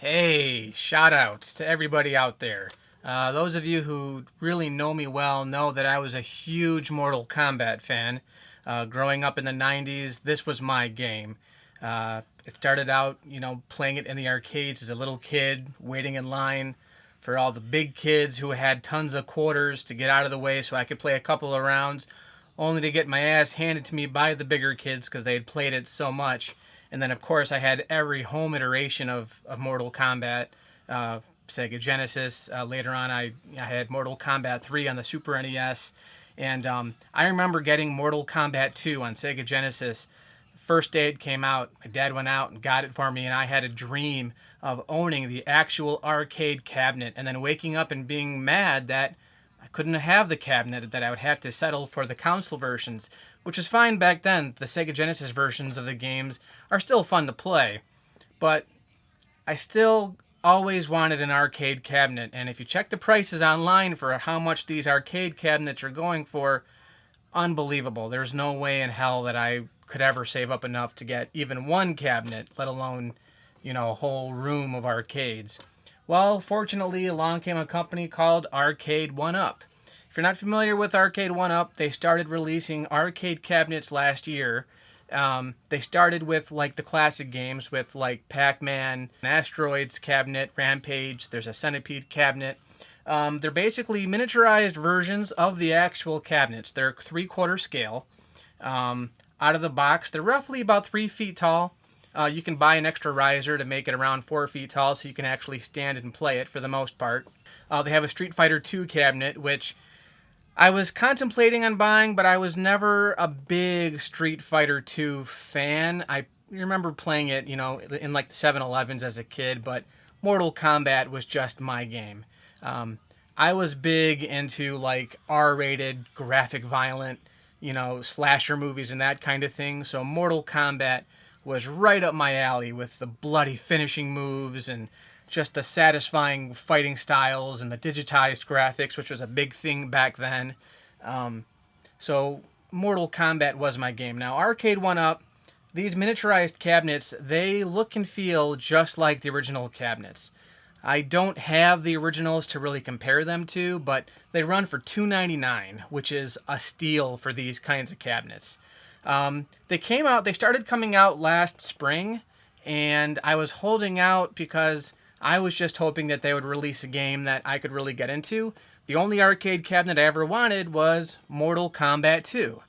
Hey, shout outs to everybody out there. Those of you who really know me well know that I was a huge Mortal Kombat fan. Growing up in the 90s, this was my game. It started out, playing it in the arcades as a little kid, waiting in line for all the big kids who had tons of quarters to get out of the way so I could play a couple of rounds, only to get my ass handed to me by the bigger kids because they had played it so much. And then, of course, I had every home iteration of Mortal Kombat, Sega Genesis. Later on, I had Mortal Kombat 3 on the Super NES. And I remember getting Mortal Kombat 2 on Sega Genesis. The first day it came out, my dad went out and got it for me, and I had a dream of owning the actual arcade cabinet and then waking up and being mad that I couldn't have the cabinet, that I would have to settle for the console versions, which is fine back then. The Sega Genesis versions of the games are still fun to play, but I still always wanted an arcade cabinet, and if you check the prices online for how much these arcade cabinets are going for, unbelievable. There's no way in hell that I could ever save up enough to get even one cabinet, let alone, a whole room of arcades. Well, fortunately, along came a company called Arcade1Up. If you're not familiar with Arcade1Up, they started releasing arcade cabinets last year. They started with like the classic games with like Pac-Man, an Asteroids cabinet, Rampage, there's a Centipede cabinet. They're basically miniaturized versions of the actual cabinets. They're 3/4 scale. Out of the box, they're roughly about 3 feet tall. You can buy an extra riser to make it around 4 feet tall so you can actually stand and play it for the most part. They have a Street Fighter 2 cabinet, which I was contemplating on buying, but I was never a big Street Fighter 2 fan. I remember playing it, in like the 7-Elevens as a kid, but Mortal Kombat was just my game. I was big into like R-rated, graphic violent, slasher movies and that kind of thing, so Mortal Kombat was right up my alley with the bloody finishing moves and just the satisfying fighting styles and the digitized graphics, which was a big thing back then. So Mortal Kombat was my game. Now, Arcade1Up, these miniaturized cabinets, they look and feel just like the original cabinets. I don't have the originals to really compare them to, but they run for $2.99, which is a steal for these kinds of cabinets. They started coming out last spring, and I was holding out because I was just hoping that they would release a game that I could really get into. The only arcade cabinet I ever wanted was Mortal Kombat 2.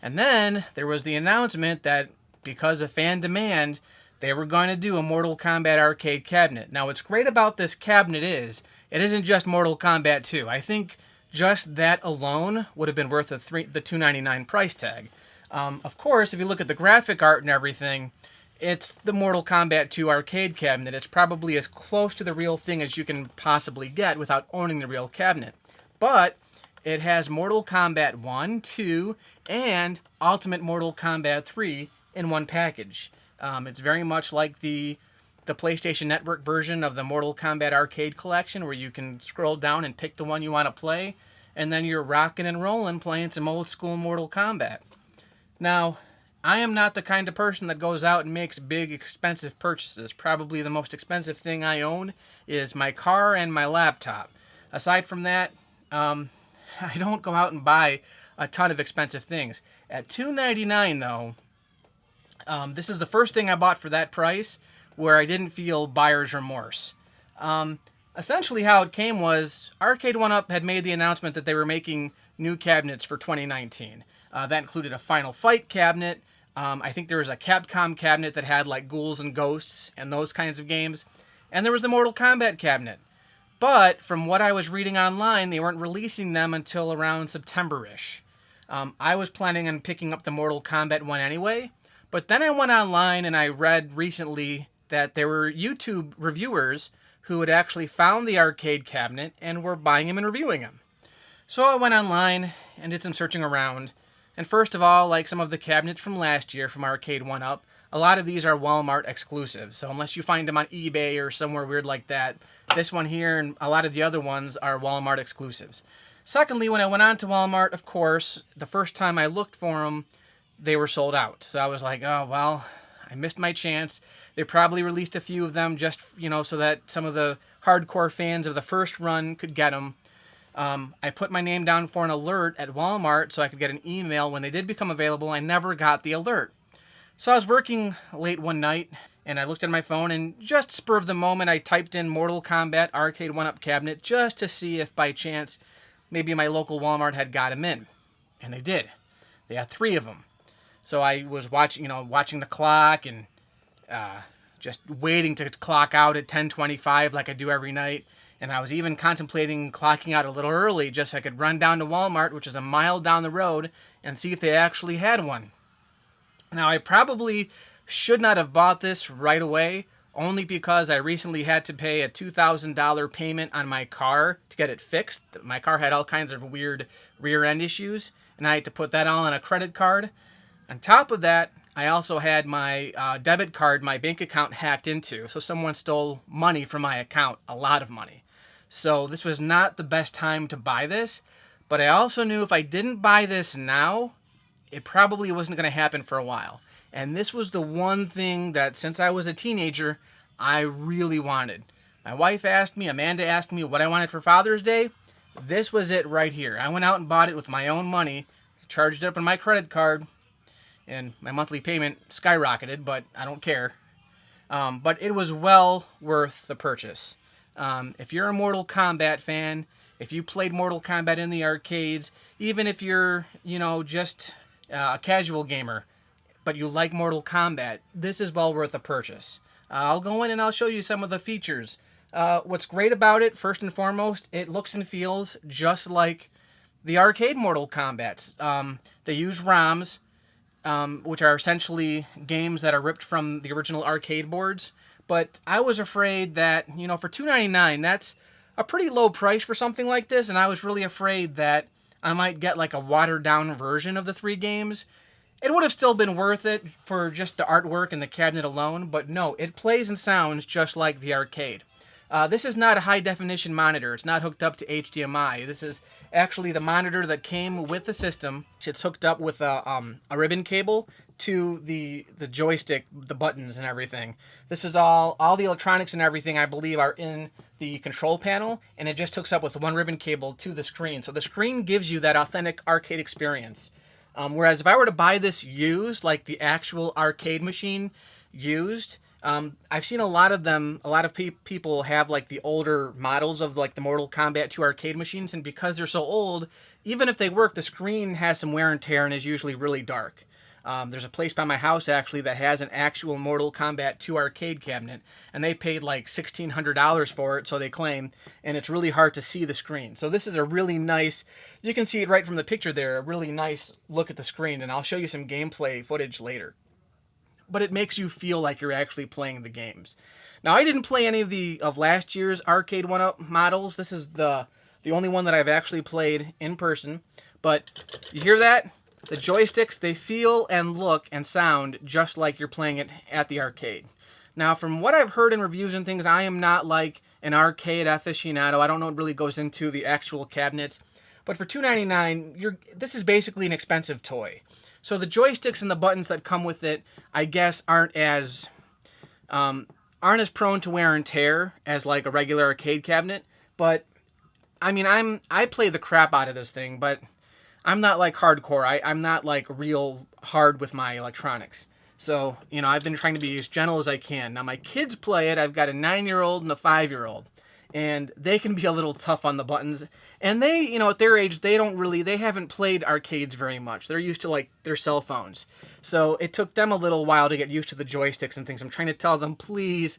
And then there was the announcement that because of fan demand, they were going to do a Mortal Kombat arcade cabinet. Now, what's great about this cabinet is it isn't just Mortal Kombat 2. I think just that alone would have been worth the $2.99 price tag. Of course, if you look at the graphic art and everything, it's the Mortal Kombat 2 arcade cabinet. It's probably as close to the real thing as you can possibly get without owning the real cabinet. But it has Mortal Kombat 1, 2, and Ultimate Mortal Kombat 3 in one package. It's very much like the PlayStation Network version of the Mortal Kombat Arcade Collection, where you can scroll down and pick the one you want to play, and then you're rocking and rolling playing some old school Mortal Kombat. Now, I am not the kind of person that goes out and makes big, expensive purchases. Probably the most expensive thing I own is my car and my laptop. Aside from that, I don't go out and buy a ton of expensive things. At $2.99, though, this is the first thing I bought for that price where I didn't feel buyer's remorse. Essentially how it came was Arcade1Up had made the announcement that they were making new cabinets for 2019. That included a Final Fight cabinet. I think there was a Capcom cabinet that had like ghouls and ghosts and those kinds of games. And there was the Mortal Kombat cabinet. But from what I was reading online, they weren't releasing them until around September-ish. I was planning on picking up the Mortal Kombat one anyway. But then I went online and I read recently that there were YouTube reviewers who had actually found the arcade cabinet and were buying them and reviewing them. So I went online and did some searching around. And first of all, like some of the cabinets from last year from Arcade1Up, a lot of these are Walmart exclusives. So unless you find them on eBay or somewhere weird like that, this one here and a lot of the other ones are Walmart exclusives. Secondly, when I went on to Walmart, of course, the first time I looked for them, they were sold out. So I was like, oh, well, I missed my chance. They probably released a few of them just, so that some of the hardcore fans of the first run could get them. I put my name down for an alert at Walmart so I could get an email when they did become available. I never got the alert. So I was working late one night, and I looked at my phone, and just spur of the moment, I typed in Mortal Kombat Arcade1Up cabinet just to see if by chance maybe my local Walmart had got them in. And they did. They had 3 of them. So I was watching the clock and just waiting to clock out at 10:25 like I do every night. And I was even contemplating clocking out a little early just so I could run down to Walmart, which is a mile down the road, and see if they actually had one. Now, I probably should not have bought this right away, only because I recently had to pay a $2,000 payment on my car to get it fixed. My car had all kinds of weird rear-end issues, and I had to put that all on a credit card. On top of that, I also had my debit card, my bank account, hacked into. So someone stole money from my account, a lot of money. So this was not the best time to buy this. But I also knew if I didn't buy this now, it probably wasn't going to happen for a while. And this was the one thing that, since I was a teenager, I really wanted. My wife asked me, Amanda asked me what I wanted for Father's Day. This was it right here. I went out and bought it with my own money, charged it up on my credit card, and my monthly payment skyrocketed, but I don't care. But it was well worth the purchase. If you're a Mortal Kombat fan, if you played Mortal Kombat in the arcades, even if you're, just a casual gamer, but you like Mortal Kombat, this is well worth a purchase. I'll go in and I'll show you some of the features. What's great about it, first and foremost, it looks and feels just like the arcade Mortal Kombats. They use ROMs, which are essentially games that are ripped from the original arcade boards. But I was afraid that, for $2.99, that's a pretty low price for something like this, and I was really afraid that I might get like a watered-down version of the 3 games. It would have still been worth it for just the artwork and the cabinet alone, but no, it plays and sounds just like the arcade. This is not a high-definition monitor. It's not hooked up to HDMI. This is actually the monitor that came with the system. It's hooked up with a ribbon cable to the joystick, the buttons and everything. This is all the electronics and everything, I believe, are in the control panel, and it just hooks up with one ribbon cable to the screen. So the screen gives you that authentic arcade experience. Whereas if I were to buy this used, like the actual arcade machine used, I've seen a lot of people have like the older models of like the Mortal Kombat 2 arcade machines, and because they're so old, even if they work, the screen has some wear and tear and is usually really dark. There's a place by my house actually that has an actual Mortal Kombat 2 arcade cabinet, and they paid like $1,600 for it, so they claim, and it's really hard to see the screen. So this is a really nice, you can see it right from the picture there, a really nice look at the screen, and I'll show you some gameplay footage later. But it makes you feel like you're actually playing the games. Now, I didn't play any of last year's Arcade1Up models. This is the only one that I've actually played in person. But you hear that? The joysticks, they feel and look and sound just like you're playing it at the arcade. Now, from what I've heard in reviews and things, I am not like an arcade aficionado. I don't know what really goes into the actual cabinets. But for $2.99, this is basically an expensive toy. So the joysticks and the buttons that come with it, I guess, aren't as prone to wear and tear as like a regular arcade cabinet. But I mean, I play the crap out of this thing, but I'm not like hardcore. I'm not like real hard with my electronics. So, I've been trying to be as gentle as I can. Now, my kids play it. I've got a 9-year-old and a 5-year-old. And they can be a little tough on the buttons. And they, at their age, they haven't played arcades very much. They're used to, like, their cell phones. So it took them a little while to get used to the joysticks and things. I'm trying to tell them, please,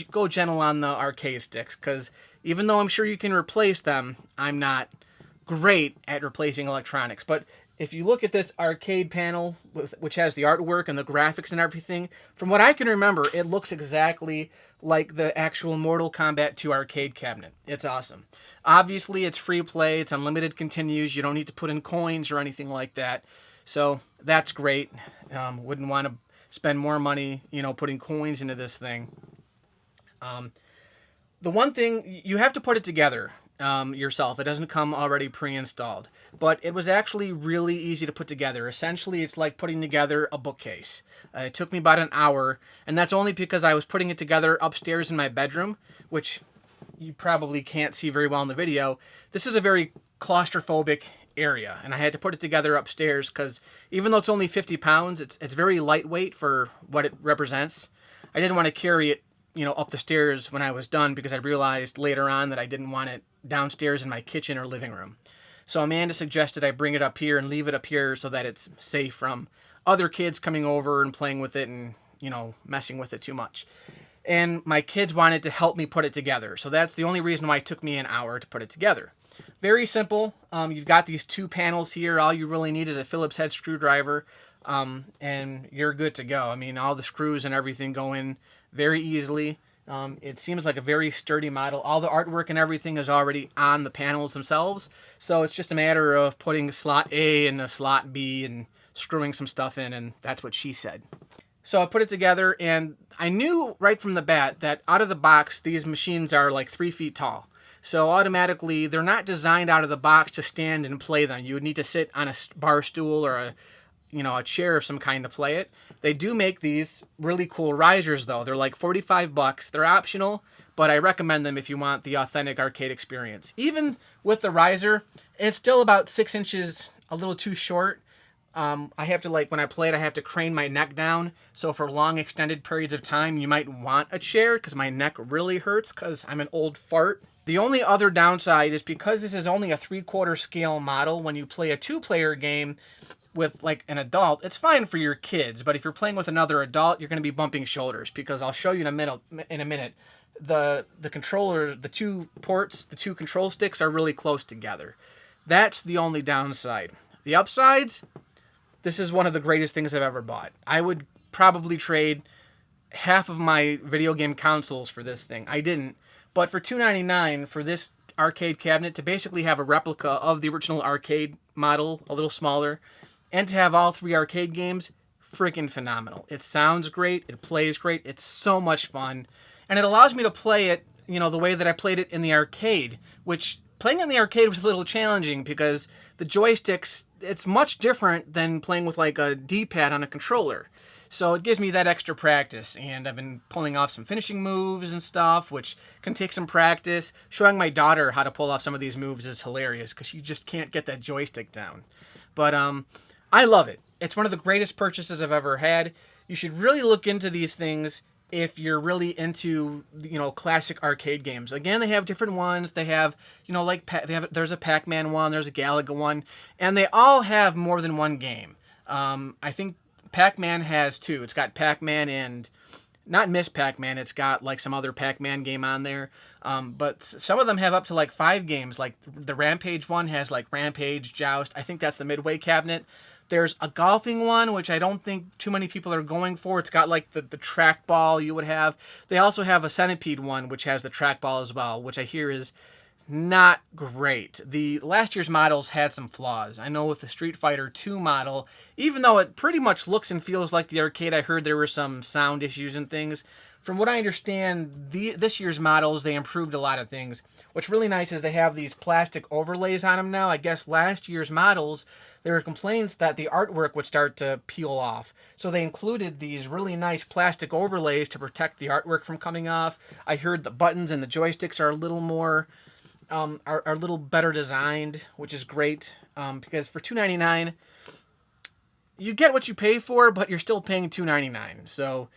go gentle on the arcade sticks. Because even though I'm sure you can replace them, I'm not great at replacing electronics. But if you look at this arcade panel, which has the artwork and the graphics and everything, from what I can remember, it looks exactly like the actual Mortal Kombat 2 arcade cabinet. It's awesome. Obviously, it's free play. It's unlimited continues. You don't need to put in coins or anything like that. So that's great. Wouldn't want to spend more money, putting coins into this thing. The one thing, you have to put it together. yourself. It doesn't come already pre-installed. But it was actually really easy to put together. Essentially, it's like putting together a bookcase. It took me about an hour, and that's only because I was putting it together upstairs in my bedroom, which you probably can't see very well in the video. This is a very claustrophobic area, and I had to put it together upstairs because even though it's only 50 pounds, it's very lightweight for what it represents. I didn't want to carry it, up the stairs when I was done because I realized later on that I didn't want it downstairs in my kitchen or living room. So Amanda suggested I bring it up here and leave it up here so that it's safe from other kids coming over and playing with it and, messing with it too much. And my kids wanted to help me put it together. So that's the only reason why it took me an hour to put it together. Very simple. You've got these 2 panels here. All you really need is a Phillips head screwdriver, and you're good to go. I mean, all the screws and everything go in very easily. It seems like a very sturdy model. All the artwork and everything is already on the panels themselves. So it's just a matter of putting slot A and a slot B and screwing some stuff in, and that's what she said. So I put it together, and I knew right from the bat that out of the box, these machines are like 3 feet tall. So automatically, they're not designed out of the box to stand and play them. You would need to sit on a bar stool or a chair of some kind to play it. They do make these really cool risers, though. They're like $45. They're optional, but I recommend them if you want the authentic arcade experience. Even with the riser, it's still about 6 inches, a little too short. I have to, when I play it, I have to crane my neck down. So for long extended periods of time, you might want a chair because my neck really hurts because I'm an old fart. The only other downside is because this is only a 3/4 scale model, when you play a 2-player game with an adult, it's fine for your kids. But if you're playing with another adult, you're going to be bumping shoulders because I'll show you in a minute. The controller, the 2 ports, the 2 control sticks are really close together. That's the only downside. The upsides, this is one of the greatest things I've ever bought. I would probably trade half of my video game consoles for this thing. I didn't. But for $2.99 for this arcade cabinet, to basically have a replica of the original arcade model, a little smaller, and to have all 3 arcade games, freaking phenomenal. It sounds great. It plays great. It's so much fun. And it allows me to play it, the way that I played it in the arcade, which playing in the arcade was a little challenging because the joysticks, it's much different than playing with a D-pad on a controller. So it gives me that extra practice, and I've been pulling off some finishing moves and stuff, which can take some practice. Showing my daughter how to pull off some of these moves is hilarious because she just can't get that joystick down. But I love it. It's one of the greatest purchases I've ever had. You should really look into these things if you're really into, classic arcade games. Again, they have different ones. They have, there's a Pac-Man one, there's a Galaga one, and they all have more than one game. I think Pac-Man has 2. It's got Pac-Man and not Miss Pac-Man. It's got some other Pac-Man game on there. But some of them have up to 5 games. Like the Rampage one has Rampage, Joust. I think that's the Midway cabinet. There's a golfing one, which I don't think too many people are going for. It's got the trackball you would have. They also have a Centipede one, which has the trackball as well, which I hear is not great. The last year's models had some flaws. I know with the Street Fighter 2 model, even though it pretty much looks and feels like the arcade, I heard there were some sound issues and things. From what I understand, this year's models, they improved a lot of things. What's really nice is they have these plastic overlays on them now. I guess last year's models, there were complaints that the artwork would start to peel off. So they included these really nice plastic overlays to protect the artwork from coming off. I heard the buttons and the joysticks are a little more... are a little better designed, which is great, because for $2.99, you get what you pay for, but you're still paying $2.99. So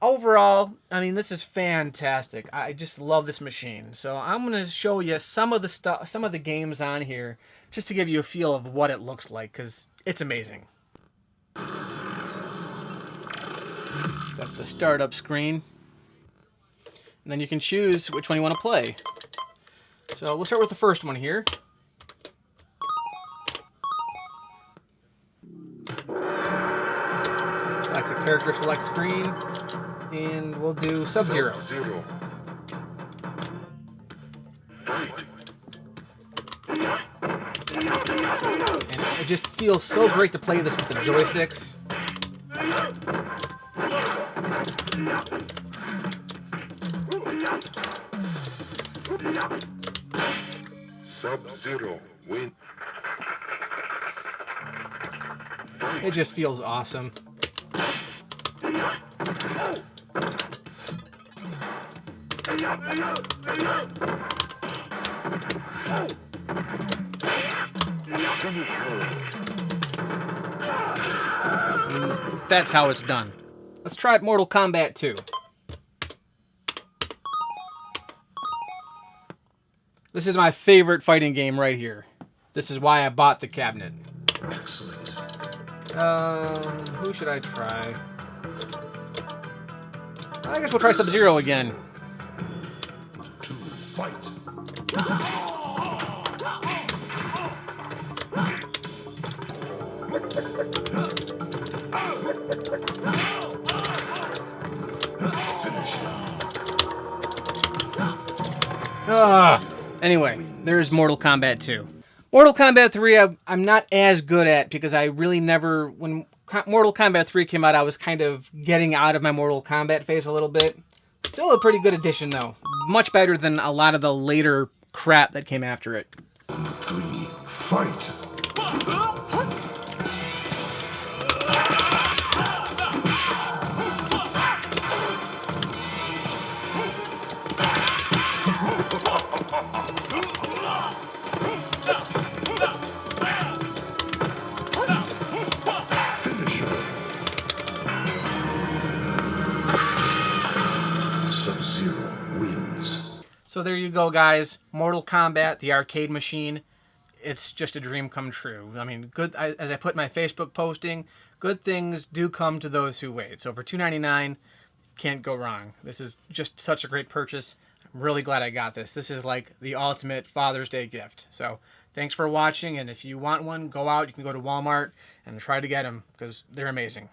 overall, I mean, this is fantastic. I just love this machine. So I'm going to show you some of the games on here, just to give you a feel of what it looks like, because it's amazing. That's the startup screen. And then you can choose which one you want to play. So we'll start with the first one here. That's a character select screen. And we'll do Sub-Zero. And it just feels so great to play this with the joysticks. Sub-Zero win. It just feels awesome. That's how it's done. Let's try it Mortal Kombat 2. This is my favorite fighting game right here. This is why I bought the cabinet. Excellent. Who should I try? I guess we'll try Sub-Zero again. To fight. Anyway, there's Mortal Kombat 2. Mortal Kombat 3 I'm not as good at because I really never... When Mortal Kombat 3 came out, I was kind of getting out of my Mortal Kombat phase a little bit. Still a pretty good addition, though. Much better than a lot of the later crap that came after it. 3, fight. Sub-Zero wins. So there you go, guys. Mortal Kombat, the arcade machine. It's just a dream come true. I mean, as I put in my Facebook posting, good things do come to those who wait. So for $2.99, can't go wrong. This is just such a great purchase. I'm really glad I got this. This is like the ultimate Father's Day gift. So thanks for watching, and if you want one, go out. You can go to Walmart and try to get them because they're amazing.